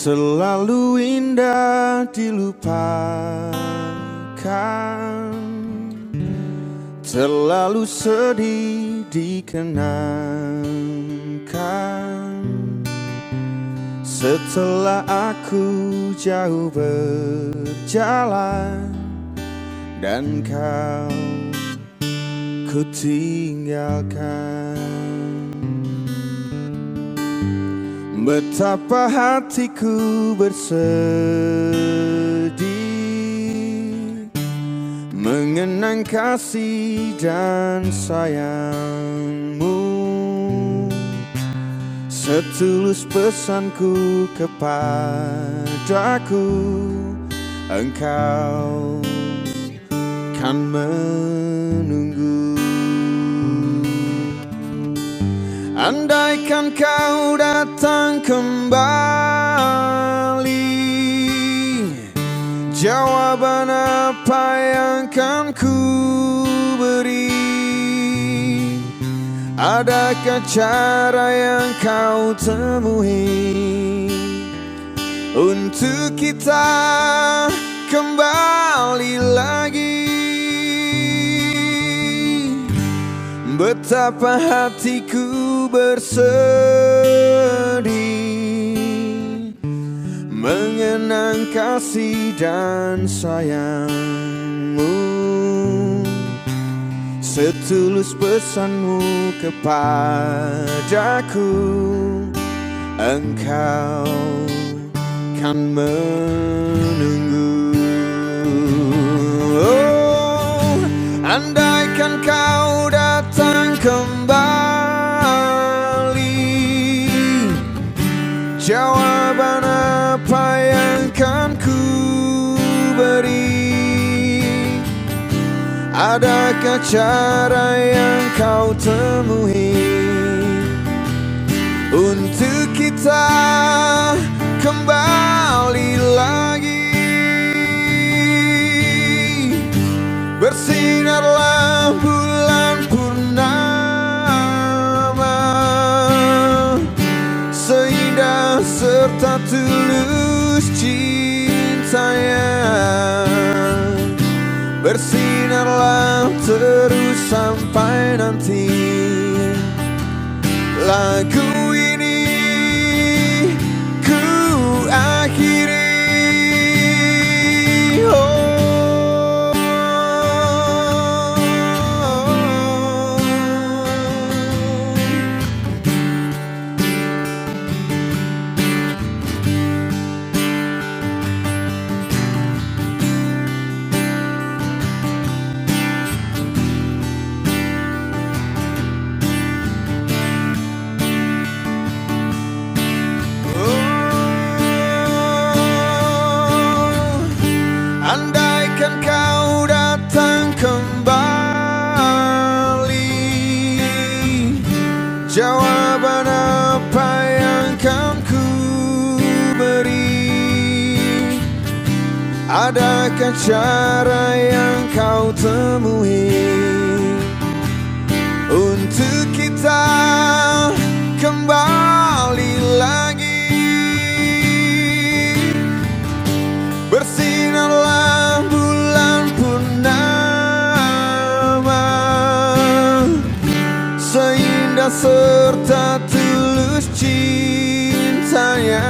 Selalu indah dilupakan, terlalu sedih dikenangkan. Setelah aku jauh berjalan dan kau ku tinggalkan. Betapa hatiku bersedih mengenang kasih dan sayangmu. Setulus pesanku kepadaku, engkau kan menunggu. Andaikan kau datang kembali, jawaban apa yang kan ku beri? Adakah cara yang kau temui untuk kita kembali lagi? Betapa hatiku bersedih mengenang kasih dan sayangmu. Setulus pesanmu kepadaku, engkau kan menunggu. Oh, andaikan kau datang kembali, jawaban apa yang kan ku beri? Adakah cara yang kau temui untuk kita kembali lagi? Bersinarlah bulan purnama, seindah serta tulus cintanya. Bersinarlah terus sampai nanti lagu ini ku akhiri. Oh. Andaikan kau datang kembali, jawaban apa yang kan ku beri? Adakah cara yang kau temui untuk kita kembali lagi? Bersinarlah bulan purnama, seindah serta tulus cintanya.